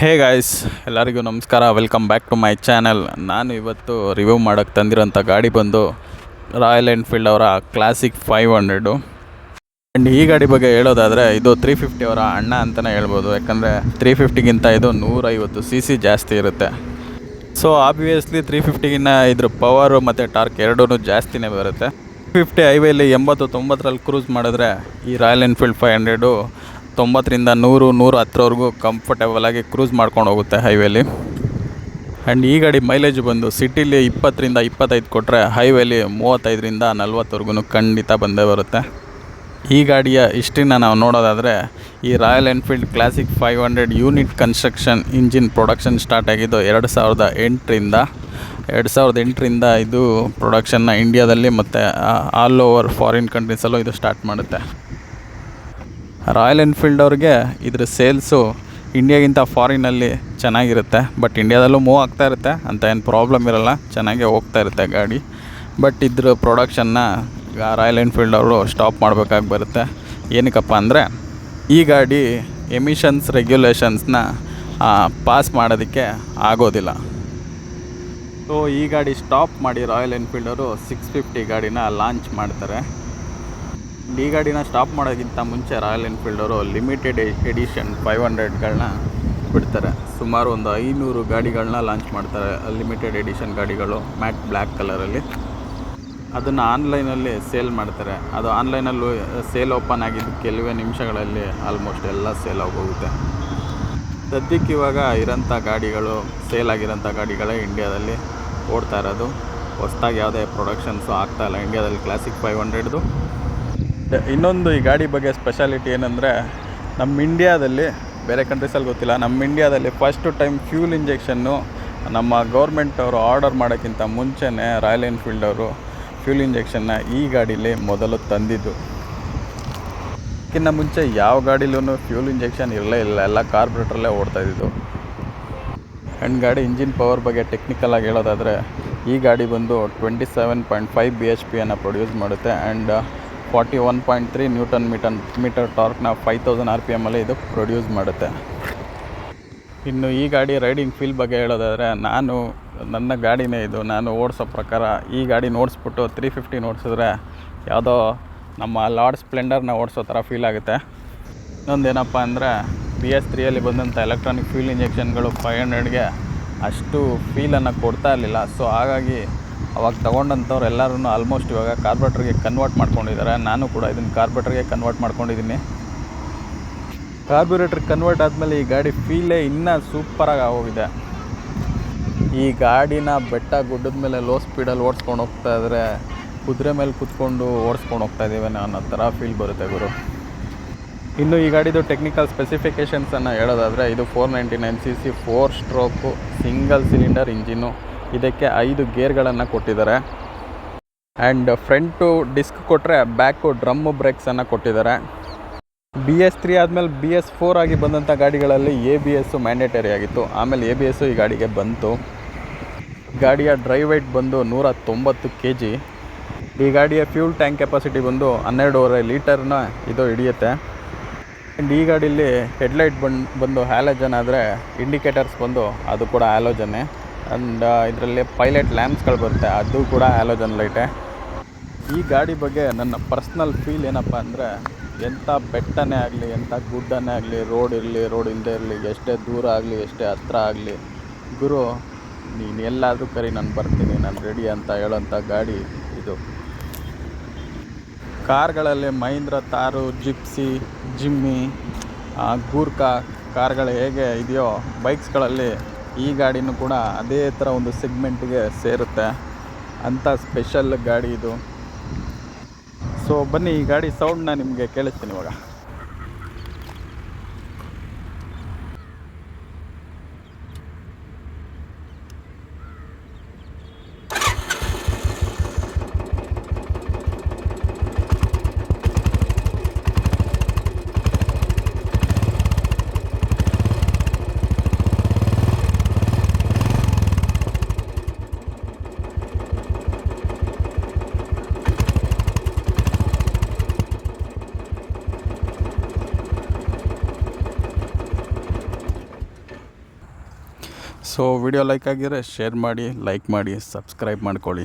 ಹೇ guys, ಎಲ್ಲರಿಗೂ ನಮಸ್ಕಾರ. Welcome back to my channel. ನಾನು ಇವತ್ತು ರಿವ್ಯೂ ಮಾಡೋಕ್ಕೆ ತಂದಿರೋಂಥ ಗಾಡಿ ಬಂದು ರಾಯಲ್ ಎನ್ಫೀಲ್ಡ್ ಅವರ ಕ್ಲಾಸಿಕ್ 500. ಆ್ಯಂಡ್ ಈ ಗಾಡಿ ಬಗ್ಗೆ ಹೇಳೋದಾದರೆ ಇದು 350 ಅವರ ಅಣ್ಣ ಅಂತಲೇ ಹೇಳ್ಬೋದು. ಯಾಕಂದರೆ 350ಗಿಂತ ಇದು 150 CC ಜಾಸ್ತಿ ಇರುತ್ತೆ. ಸೊ ಆಬ್ವಿಯಸ್ಲಿ 350ಗಿನ್ನ ಇದ್ರ ಪವರು ಮತ್ತು ಟಾರ್ಕ್ ಎರಡೂ ಜಾಸ್ತಿನೇ ಬರುತ್ತೆ. 350 ಹೈವೇಲಿ 80-90ರಲ್ಲಿ ಕ್ರೂಸ್ ಮಾಡಿದ್ರೆ ಈ ರಾಯಲ್ ಎನ್ಫೀಲ್ಡ್ 500 90ರಿಂದ 100-110ವರೆಗೂ ಕಂಫರ್ಟೇಬಲಾಗಿ ಕ್ರೂಸ್ ಮಾಡ್ಕೊಂಡು ಹೋಗುತ್ತೆ ಹೈವೇಲಿ. ಆ್ಯಂಡ್ ಈ ಗಾಡಿ ಮೈಲೇಜ್ ಬಂದು ಸಿಟಿಲಿ 20-25 ಕೊಟ್ಟರೆ ಹೈವೇಲಿ 35-40ವರೆಗೂ ಖಂಡಿತ ಬಂದೇ ಬರುತ್ತೆ. ಈ ಗಾಡಿಯ ಹಿಸ್ಟ್ರಿನ ನಾವು ನೋಡೋದಾದರೆ ಈ royal Enfield classic 500 unit construction engine production start ಆಗಿದ್ದು 2008ರಿಂದ ಇದು ಪ್ರೊಡಕ್ಷನ್ನ ಇಂಡಿಯಾದಲ್ಲಿ ಮತ್ತು ಆಲ್ ಓವರ್ ಫಾರಿನ್ ಕಂಟ್ರೀಸಲ್ಲೂ ಇದು ಸ್ಟಾರ್ಟ್ ಮಾಡುತ್ತೆ. ರಾಯಲ್ ಎನ್ಫೀಲ್ಡ್ ಅವ್ರಿಗೆ ಇದ್ರ ಸೇಲ್ಸು ಇಂಡಿಯಾಗಿಂತ ಫಾರಿನಲ್ಲಿ ಚೆನ್ನಾಗಿರುತ್ತೆ. ಬಟ್ ಇಂಡಿಯಾದಲ್ಲೂ ಮೂವ್ ಆಗ್ತಾ ಇರುತ್ತೆ, ಅಂತ ಏನು ಪ್ರಾಬ್ಲಮ್ ಇರೋಲ್ಲ, ಚೆನ್ನಾಗೇ ಹೋಗ್ತಾ ಇರುತ್ತೆ ಗಾಡಿ. ಬಟ್ ಇದ್ರ ಪ್ರೊಡಕ್ಷನ್ನ ರಾಯಲ್ ಎನ್ಫೀಲ್ಡ್ ಅವರು ಸ್ಟಾಪ್ ಮಾಡಬೇಕಾಗಿ ಬರುತ್ತೆ. ಏನಕ್ಕಪ್ಪ ಅಂದರೆ ಈ ಗಾಡಿ ಎಮಿಷನ್ಸ್ ರೆಗ್ಯುಲೇಷನ್ಸ್ನ ಪಾಸ್ ಮಾಡೋದಕ್ಕೆ ಆಗೋದಿಲ್ಲ. ಸೊ ಈ ಗಾಡಿ ಸ್ಟಾಪ್ ಮಾಡಿ ರಾಯಲ್ ಎನ್ಫೀಲ್ಡ್ ಅವರು 650 ಗಾಡಿನ ಲಾಂಚ್ ಮಾಡ್ತಾರೆ. ಈ ಗಾಡಿನ ಸ್ಟಾಪ್ ಮಾಡೋಕ್ಕಿಂತ ಮುಂಚೆ ರಾಯಲ್ ಎನ್ಫೀಲ್ಡ್ ಅವರು ಲಿಮಿಟೆಡ್ ಎಡಿಷನ್ 500ಗಳನ್ನ ಬಿಡ್ತಾರೆ. ಸುಮಾರು ಒಂದು 500 ಗಾಡಿಗಳನ್ನ ಲಾಂಚ್ ಮಾಡ್ತಾರೆ, ಲಿಮಿಟೆಡ್ ಎಡಿಷನ್ ಗಾಡಿಗಳು ಮ್ಯಾಟ್ ಬ್ಲ್ಯಾಕ್ ಕಲರಲ್ಲಿ. ಅದನ್ನು ಆನ್ಲೈನಲ್ಲಿ ಸೇಲ್ ಮಾಡ್ತಾರೆ. ಅದು ಆನ್ಲೈನಲ್ಲೂ ಸೇಲ್ ಓಪನ್ ಆಗಿದ್ದು ಕೆಲವೇ ನಿಮಿಷಗಳಲ್ಲಿ ಆಲ್ಮೋಸ್ಟ್ ಎಲ್ಲ ಸೇಲ್ ಆಗೋಗುತ್ತೆ. ಸದ್ಯಕ್ಕೆ ಇವಾಗ ಇರೋಂಥ ಗಾಡಿಗಳು ಸೇಲ್ ಆಗಿರೋಂಥ ಗಾಡಿಗಳೇ ಇಂಡಿಯಾದಲ್ಲಿ ಓಡ್ತಾ ಇರೋದು. ಹೊಸದಾಗಿ ಯಾವುದೇ ಪ್ರೊಡಕ್ಷನ್ಸು ಆಗ್ತಾಯಿಲ್ಲ ಇಂಡಿಯಾದಲ್ಲಿ ಕ್ಲಾಸಿಕ್ 500ದು. ಇನ್ನೊಂದು ಈ ಗಾಡಿ ಬಗ್ಗೆ ಸ್ಪೆಷಾಲಿಟಿ ಏನಂದರೆ, ನಮ್ಮ ಇಂಡಿಯಾದಲ್ಲಿ, ಬೇರೆ ಕಂಟ್ರೀಸಲ್ಲಿ ಗೊತ್ತಿಲ್ಲ, ನಮ್ಮ ಇಂಡಿಯಾದಲ್ಲಿ ಫಸ್ಟ್ ಟೈಮ್ ಫ್ಯೂಲ್ ಇಂಜೆಕ್ಷನ್ನು ನಮ್ಮ ಗೌರ್ಮೆಂಟ್ ಅವರು ಆರ್ಡರ್ ಮಾಡೋಕ್ಕಿಂತ ಮುಂಚೆನೇ ರಾಯಲ್ ಎನ್ಫೀಲ್ಡ್ ಅವರು ಫ್ಯೂಲ್ ಇಂಜೆಕ್ಷನ್ನ ಈ ಗಾಡೀಲಿ ಮೊದಲು ತಂದಿದ್ದು. ಇದಕ್ಕಿಂತ ಮುಂಚೆ ಯಾವ ಗಾಡೀಲೂ ಫ್ಯೂಲ್ ಇಂಜೆಕ್ಷನ್ ಇರಲೇ ಇಲ್ಲ, ಎಲ್ಲ ಕಾರ್ಬ್ಯೂರೇಟ್ರಲ್ಲೇ ಓಡ್ತಾಯಿದ್ದು. ಆ್ಯಂಡ್ ಗಾಡಿ ಇಂಜಿನ್ ಪವರ್ ಬಗ್ಗೆ ಟೆಕ್ನಿಕಲಾಗಿ ಹೇಳೋದಾದರೆ ಈ ಗಾಡಿ ಬಂದು 27.5 BHP ಪ್ರೊಡ್ಯೂಸ್ ಮಾಡುತ್ತೆ. ಆ್ಯಂಡ್ 41.3 ನ್ಯೂಟನ್ ಮೀಟರ್ ಟಾರ್ಕ್ನ 5000 RPM ಇದು ಪ್ರೊಡ್ಯೂಸ್ ಮಾಡುತ್ತೆ. ಇನ್ನು ಈ ಗಾಡಿ ರೈಡಿಂಗ್ ಫೀಲ್ ಬಗ್ಗೆ ಹೇಳೋದಾದರೆ ನನ್ನ ಗಾಡಿನೇ ಇದು. ನಾನು ಓಡಿಸೋ ಪ್ರಕಾರ ಈ ಗಾಡಿ ಓಡಿಸ್ಬಿಟ್ಟು 350 ಓಡಿಸಿದ್ರೆ ಯಾವುದೋ ನಮ್ಮ ಲಾರ್ಡ್ ಸ್ಪ್ಲೆಂಡರ್ನ ಓಡಿಸೋ ಥರ ಫೀಲ್ ಆಗುತ್ತೆ. ಇನ್ನೊಂದೇನಪ್ಪ ಅಂದರೆ BS3ಯಲ್ಲಿ ಬಂದಂಥ ಎಲೆಕ್ಟ್ರಾನಿಕ್ ಫ್ಯೂಲ್ ಇಂಜೆಕ್ಷನ್ಗಳು 500ಗೆ ಅಷ್ಟು ಫೀಲನ್ನು ಕೊಡ್ತಾ ಇರಲಿಲ್ಲ. ಸೊ ಹಾಗಾಗಿ ಅವಾಗ ತೊಗೊಂಡಂಥವ್ರು ಎಲ್ಲರೂ ಆಲ್ಮೋಸ್ಟ್ ಇವಾಗ ಕಾರ್ಬೋರೇಟ್ರಿಗೆ ಕನ್ವರ್ಟ್ ಮಾಡ್ಕೊಂಡಿದ್ದಾರೆ. ನಾನು ಕೂಡ ಇದನ್ನು ಕಾರ್ಬೋರೇಟ್ರಿಗೆ ಕನ್ವರ್ಟ್ ಮಾಡ್ಕೊಂಡಿದ್ದೀನಿ. ಕಾರ್ಬೋರೇಟ್ರಿಗೆ ಕನ್ವರ್ಟ್ ಆದಮೇಲೆ ಈ ಗಾಡಿ ಫೀಲೇ ಇನ್ನೂ ಸೂಪರಾಗಿ ಆಗೋಗಿದೆ. ಈ ಗಾಡಿನ ಬೆಟ್ಟ ಗುಡ್ಡದ ಮೇಲೆ ಲೋ ಸ್ಪೀಡಲ್ಲಿ ಓಡಿಸ್ಕೊಂಡು ಹೋಗ್ತಾ ಇದ್ದರೆ ಕುದುರೆ ಮೇಲೆ ಕೂತ್ಕೊಂಡು ಓಡಿಸ್ಕೊಂಡು ಹೋಗ್ತಾ ಇದ್ದೀವಿ ಅನ್ನೋ ಥರ ಫೀಲ್ ಬರುತ್ತೆ ಗುರು. ಇನ್ನು ಈ ಗಾಡಿದು ಟೆಕ್ನಿಕಲ್ ಸ್ಪೆಸಿಫಿಕೇಷನ್ಸನ್ನು ಹೇಳೋದಾದರೆ ಇದು 499 cc 4 stroke single cylinder engine. ಇದಕ್ಕೆ 5 ಗೇರ್ಗಳನ್ನು ಕೊಟ್ಟಿದ್ದಾರೆ. ಆ್ಯಂಡ್ ಫ್ರಂಟು ಡಿಸ್ಕ್ ಕೊಟ್ಟರೆ ಬ್ಯಾಕು ಡ್ರಮ್ಮು ಬ್ರೇಕ್ಸನ್ನು ಕೊಟ್ಟಿದ್ದಾರೆ. BS3 ಆದಮೇಲೆ BS4 ಆಗಿ ಬಂದಂಥ ಗಾಡಿಗಳಲ್ಲಿ ABS ಮ್ಯಾಂಡೇಟರಿ ಆಗಿತ್ತು. ಆಮೇಲೆ ABS ಈ ಗಾಡಿಗೆ ಬಂತು. ಗಾಡಿಯ ಡ್ರೈವ್ ವೆಯ್ಟ್ ಬಂದು 190 kg. ಈ ಗಾಡಿಯ ಫ್ಯೂಲ್ ಟ್ಯಾಂಕ್ ಕೆಪಾಸಿಟಿ ಬಂದು 12.5 ಲೀಟರ್ನ ಇದು ಹಿಡಿಯುತ್ತೆ. ಆ್ಯಂಡ್ ಈ ಗಾಡೀಲಿ ಹೆಡ್ಲೈಟ್ ಬಂದು ಹ್ಯಾಲೋಜನ್ ಆದರೆ ಇಂಡಿಕೇಟರ್ಸ್ ಬಂದು ಅದು ಕೂಡ ಹ್ಯಾಲೋಜನ್ನೇ. ಆ್ಯಂಡ್ ಇದರಲ್ಲಿ ಪೈಲಟ್ ಲ್ಯಾಂಪ್ಸ್ಗಳು ಬರುತ್ತೆ, ಅದು ಕೂಡ ಹ್ಯಾಲೋಜನ್ ಲೈಟೇ. ಈ ಗಾಡಿ ಬಗ್ಗೆ ನನ್ನ ಪರ್ಸ್ನಲ್ ಫೀಲ್ ಏನಪ್ಪ ಅಂದರೆ, ಎಂಥ ಬೆಟ್ಟನೇ ಆಗಲಿ, ಎಂಥ ಗುಡ್ಡನೇ ಆಗಲಿ, ರೋಡ್ ಇರಲಿ, ರೋಡ್ ಇಲ್ಲದೆ ಇರಲಿ, ಎಷ್ಟೇ ದೂರ ಆಗಲಿ, ಎಷ್ಟೇ ಹತ್ರ ಆಗಲಿ, ಗುರು ನೀನು ಎಲ್ಲಾದರೂ ಕರಿ, ನಾನು ಬರ್ತೀನಿ, ನಾನು ರೆಡಿ ಅಂತ ಹೇಳೋಂಥ ಗಾಡಿ ಇದು. ಕಾರ್ಗಳಲ್ಲಿ ಮಹೀಂದ್ರ ತಾರು, ಜಿಪ್ಸಿ, ಜಿಮ್ಮಿ, ಗೂರ್ಖಾ ಕಾರ್ಗಳು ಹೇಗೆ ಇದೆಯೋ ಬೈಕ್ಸ್ಗಳಲ್ಲಿ ಈ ಗಾಡಿನೂ ಕೂಡ ಅದೇ ಥರ ಒಂದು ಸೆಗ್ಮೆಂಟ್ಗೆ ಸೇರುತ್ತೆ. ಅಂಥ ಸ್ಪೆಷಲ್ ಗಾಡಿ ಇದು. ಸೊ ಬನ್ನಿ ಈ ಗಾಡಿ ಸೌಂಡನ್ನ ನಿಮಗೆ ಕೇಳಿಸ್ತೀನಿ ಇವಾಗ. ಸೊ ವಿಡಿಯೋ ಲೈಕ್ ಆಗಿದ್ರೆ ಶೇರ್ ಮಾಡಿ, ಲೈಕ್ ಮಾಡಿ, ಸಬ್ಸ್ಕ್ರೈಬ್ ಮಾಡ್ಕೊಳ್ಳಿ.